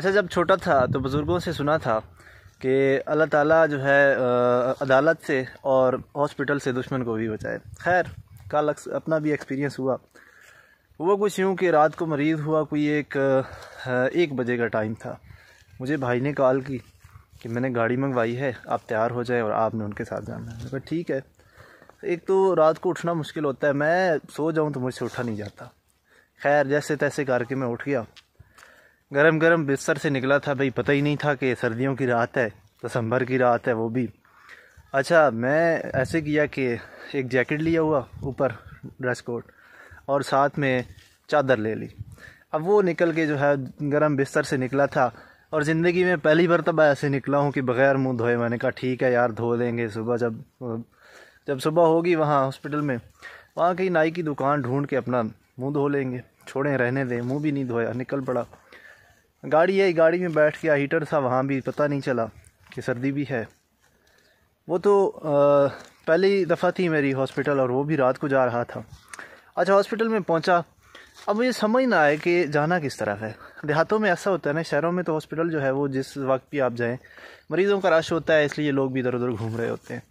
अच्छा, जब छोटा था तो बुज़ुर्गों से सुना था कि अल्लाह ताला जो है अदालत से और हॉस्पिटल से दुश्मन को भी बचाए। खैर, कल अपना भी एक्सपीरियंस हुआ कुछ यूँ कि रात को मरीज़ हुआ, कोई 1 बजे का टाइम था। मुझे भाई ने कॉल की कि मैंने गाड़ी मंगवाई है, आप तैयार हो जाएं और आपने उनके साथ जाना है। मैंने कहा ठीक है। एक तो रात को उठना मुश्किल होता है, मैं सो जाऊं तो मुझसे उठा नहीं जाता। खैर, जैसे तैसे करके मैं उठ गया, गरम गरम बिस्तर से निकला था। भाई पता ही नहीं था कि सर्दियों की रात है, दिसंबर की रात है वो भी। अच्छा, मैं ऐसे किया कि एक जैकेट लिया हुआ ऊपर, ड्रेस कोट, और साथ में चादर ले ली। अब वो निकल के जो है गरम बिस्तर से निकला था, और ज़िंदगी में पहली मरतबा ऐसे निकला हूँ कि बग़ैर मुंह धोए। मैंने कहा ठीक है यार, धो लेंगे सुबह, जब सुबह होगी वहाँ हॉस्पिटल में, वहाँ कहीं नाई की दुकान ढूंढ के अपना मुंह धो लेंगे, छोड़ें रहने दें। मुंह भी नहीं धोया, निकल पड़ा। गाड़ी में बैठ गया, हीटर था वहाँ भी, पता नहीं चला कि सर्दी भी है। वो तो पहली दफ़ा थी मेरी हॉस्पिटल, और वो भी रात को जा रहा था। अच्छा, हॉस्पिटल में पहुँचा। अब मुझे समझ ना आए कि जाना किस तरफ है। देहातों में ऐसा होता है ना, शहरों में तो हॉस्पिटल जो है वो जिस वक्त भी आप जाएं, मरीज़ों का रश होता है, इसलिए लोग भी इधर उधर घूम रहे होते हैं।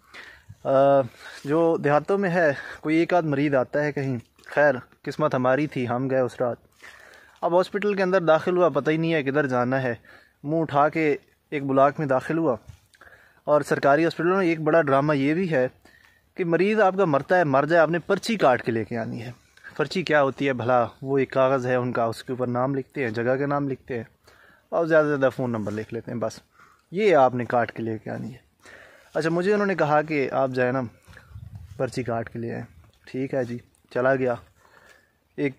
जो देहातों में है, कोई एक आध मरीज़ आता है कहीं। खैर, किस्मत हमारी थी, हम गए उस रात। अब हॉस्पिटल के अंदर दाखिल हुआ, पता ही नहीं है किधर जाना है। मुंह उठा के एक ब्लॉक में दाखिल हुआ। और सरकारी हॉस्पिटलों में एक बड़ा ड्रामा ये भी है कि मरीज़ आपका मरता है, मर जाए, आपने पर्ची काट के लेके आनी है। पर्ची क्या होती है भला? वो एक कागज़ है उनका, उसके ऊपर नाम लिखते हैं, जगह का नाम लिखते हैं, और ज़्यादा से ज़्यादा फ़ोन नंबर लिख लेते हैं, बस। ये आपने काट के लेके आनी है। अच्छा, मुझे उन्होंने कहा कि आप जाए ना, पर्ची काट के ले आए। ठीक है जी, चला गया। एक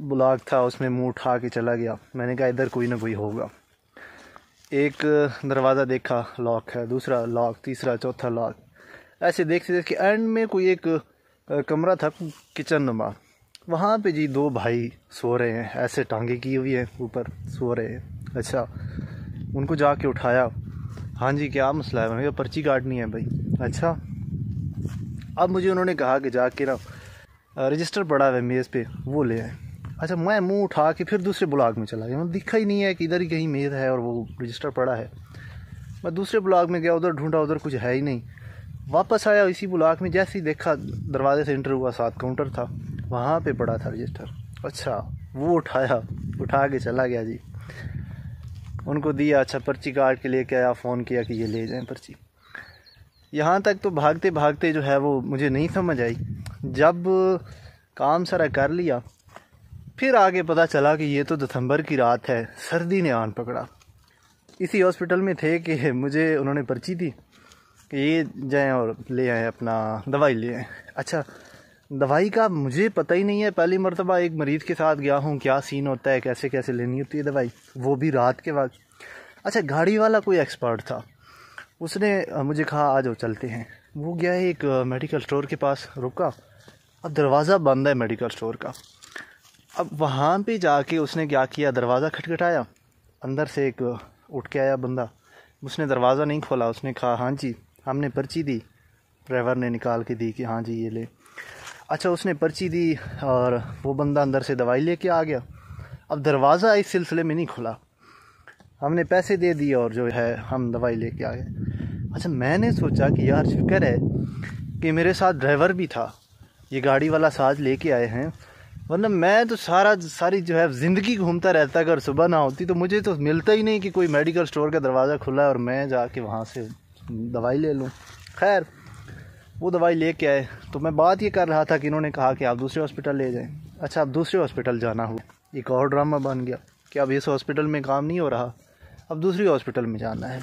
ब्लॉक था, उसमें मुंह उठा के चला गया। मैंने कहा इधर कोई ना कोई होगा। एक दरवाज़ा देखा, लॉक है, दूसरा लॉक, तीसरा, चौथा लॉक। ऐसे देखते देखते एंड में कोई एक कमरा था, किचन नुमा। वहाँ पे जी 2 भाई सो रहे हैं, ऐसे टांगे की हुई है, ऊपर सो रहे हैं। अच्छा, उनको जाके उठाया। हाँ जी, क्या मसला है? मैंने कहा पर्ची काटनी है भाई। अच्छा, अब मुझे उन्होंने कहा कि जाके ना रजिस्टर पड़ा है मेज़ पे, वो ले आए। अच्छा, मैं मुंह उठा के फिर दूसरे ब्लॉक में चला गया। मुझे दिखा ही नहीं है कि इधर ही कहीं मेज़ है और वो रजिस्टर पड़ा है। मैं दूसरे ब्लॉक में गया, उधर ढूंढा, उधर कुछ है ही नहीं। वापस आया इसी ब्लॉक में, जैसे ही देखा दरवाजे से एंटर हुआ, साथ काउंटर था, वहाँ पे पड़ा था रजिस्टर। अच्छा, वो उठा के चला गया जी, उनको दिया। अच्छा, पर्ची काट के लेके आया, फ़ोन किया कि ये ले जाएं पर्ची। यहाँ तक तो भागते भागते जो है वो मुझे नहीं समझ आई। जब काम सारा कर लिया, फिर आगे पता चला कि ये तो दिसंबर की रात है, सर्दी ने आन पकड़ा। इसी हॉस्पिटल में थे कि मुझे उन्होंने पर्ची दी कि ये जाएं और ले आएँ, अपना दवाई ले आएँ। अच्छा, दवाई का मुझे पता ही नहीं है, पहली मरतबा एक मरीज़ के साथ गया हूँ, क्या सीन होता है, कैसे कैसे लेनी होती है दवाई, वो भी रात के वक्त। अच्छा, गाड़ी वाला कोई एक्सपर्ट था, उसने मुझे कहा आ जाओ चलते हैं। वो गया एक मेडिकल स्टोर के पास, रुका। अब दरवाज़ा बंद है मेडिकल स्टोर का। अब वहाँ पे जाके उसने क्या किया, दरवाज़ा खटखटाया। अंदर से एक उठ के आया बंदा, उसने दरवाज़ा नहीं खोला। उसने कहा हाँ जी, हमने पर्ची दी, ड्राइवर ने निकाल के दी कि हाँ जी ये ले। अच्छा, उसने पर्ची दी और वो बंदा अंदर से दवाई लेके आ गया। अब दरवाज़ा इस सिलसिले में नहीं खुला, हमने पैसे दे दिए और जो है हम दवाई लेके आ गए। अच्छा, मैंने सोचा कि यार शुक्र है कि मेरे साथ ड्राइवर भी था, ये गाड़ी वाला साथ लेके आए हैं, वरना मैं तो सारी जो है ज़िंदगी घूमता रहता। अगर सुबह ना होती तो मुझे तो मिलता ही नहीं कि कोई मेडिकल स्टोर का दरवाज़ा खुला है और मैं जाके वहाँ से दवाई ले लूँ। खैर, वो दवाई लेके आए तो मैं बात ये कर रहा था कि इन्होंने कहा कि आप दूसरे हॉस्पिटल ले जाएं। अच्छा, अब दूसरे हॉस्पिटल जाना हुआ, एक और ड्रामा बन गया कि अब इस हॉस्पिटल में काम नहीं हो रहा, अब दूसरी हॉस्पिटल में जाना है।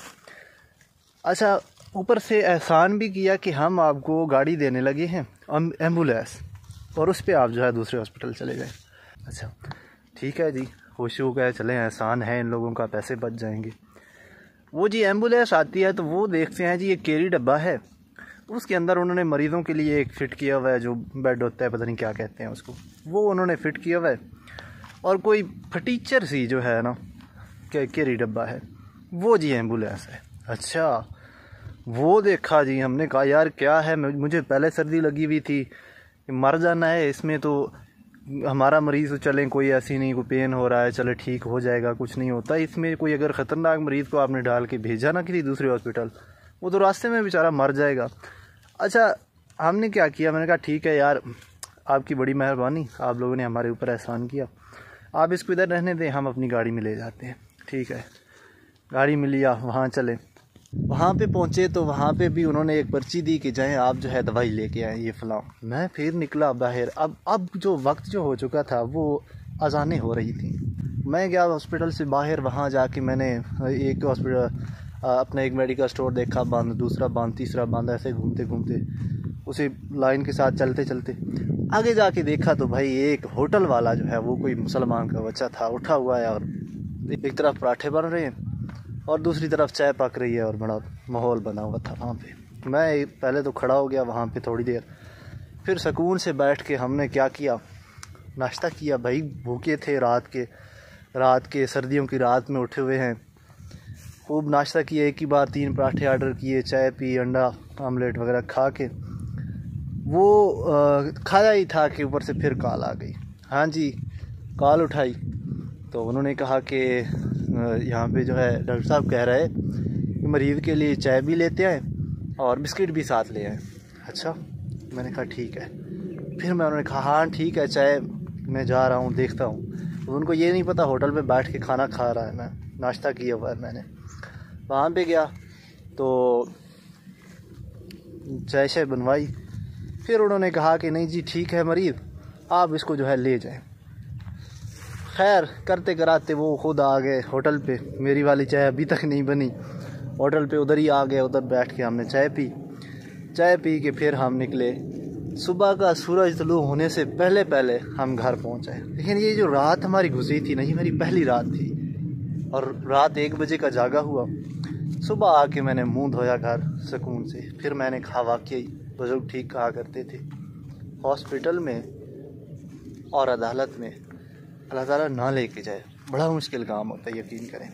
अच्छा, ऊपर से एहसान भी किया कि हम आपको गाड़ी देने लगे हैं, एम्बुलेंस, और उस पर आप जो है दूसरे हॉस्पिटल चले गए। अच्छा, ठीक है जी, खुश हो गए, चले, एहसान है इन लोगों का, पैसे बच जाएंगे। वो जी एम्बुलेंस आती है तो वो देखते हैं जी, ये केरी डब्बा है, उसके अंदर उन्होंने मरीज़ों के लिए एक फ़िट किया हुआ है, जो बेड होता है, पता नहीं क्या कहते हैं उसको, वो उन्होंने फ़िट किया हुआ है। और कोई फटीचर सी जो है ना, केरी डब्बा है, वो जी एम्बुलेंस है। अच्छा, वो देखा जी, हमने कहा यार क्या है, मुझे पहले सर्दी लगी हुई थी, मर जाना है इसमें, तो हमारा मरीज़ तो चलें कोई ऐसी नहीं, कोई पेन हो रहा है चले ठीक हो जाएगा, कुछ नहीं होता। इसमें कोई अगर ख़तरनाक मरीज़ को आपने डाल के भेजा ना किसी दूसरे हॉस्पिटल, वो तो रास्ते में बेचारा मर जाएगा। अच्छा, हमने क्या किया, मैंने कहा ठीक है यार, आपकी बड़ी मेहरबानी, आप लोगों ने हमारे ऊपर एहसान किया, आप इसको इधर रहने दें, हम अपनी गाड़ी में ले जाते हैं। ठीक है, गाड़ी में लिया, वहाँ चले। वहाँ पे पहुँचे तो वहाँ पे भी उन्होंने एक पर्ची दी कि जाएँ आप जो है दवाई लेके आएँ, ये फ़लाँ। मैं फिर निकला बाहर। अब जो वक्त जो हो चुका था वो अज़ानें हो रही थी। मैं गया हॉस्पिटल से बाहर, वहाँ जाके मैंने एक हॉस्पिटल अपना एक मेडिकल स्टोर देखा बंद, दूसरा बंद, तीसरा बंद, ऐसे घूमते घूमते उसी लाइन के साथ चलते चलते आगे जाके देखा तो भाई एक होटल वाला जो है वो कोई मुसलमान का बच्चा था, उठा हुआ है और एक तरफ पराठे बन रहे हैं और दूसरी तरफ चाय पक रही है और बड़ा माहौल बना हुआ था वहाँ पे। मैं पहले तो खड़ा हो गया वहाँ पे थोड़ी देर, फिर सुकून से बैठ के हमने क्या किया, नाश्ता किया। भाई भूखे थे, रात के सर्दियों की रात में उठे हुए हैं, खूब नाश्ता किया। एक ही बार 3 पराठे ऑर्डर किए, चाय पी, अंडा आमलेट वगैरह खा के वो खाया ही था कि ऊपर से फिर कॉल आ गई। हाँ जी, कॉल उठाई तो उन्होंने कहा कि यहाँ पे जो है डॉक्टर साहब कह रहे कि मरीज़ के लिए चाय भी लेते आए और बिस्किट भी साथ ले आए। अच्छा, मैंने कहा ठीक है। फिर मैं उन्होंने कहा हाँ ठीक है, चाय मैं जा रहा हूँ, देखता हूँ। तो उनको ये नहीं पता होटल पे बैठ के खाना खा रहा है, मैं नाश्ता किया हुआ है। मैंने वहाँ पे गया तो चाय शाय बनवाई, फिर उन्होंने कहा कि नहीं जी ठीक है मरीज़, आप इसको जो है ले जाएं। खैर करते कराते वो खुद आ गए होटल पे, मेरी वाली चाय अभी तक नहीं बनी। होटल पे उधर ही आ गए, उधर बैठ के हमने चाय पी के फिर हम निकले। सुबह का सूरज तुलू होने से पहले पहले हम घर पहुंचे। लेकिन ये जो रात हमारी गुजरी थी ना, ये मेरी पहली रात थी और रात 1 बजे का जागा हुआ। सुबह आके मैंने मुंह धोया घर सुकून से। फिर मैंने कहा वाकई बुजुर्ग ठीक कहा करते थे, हॉस्पिटल में और अदालत में अल्लाह ताला ना लेके जाए, बड़ा मुश्किल काम होता है, यकीन करें।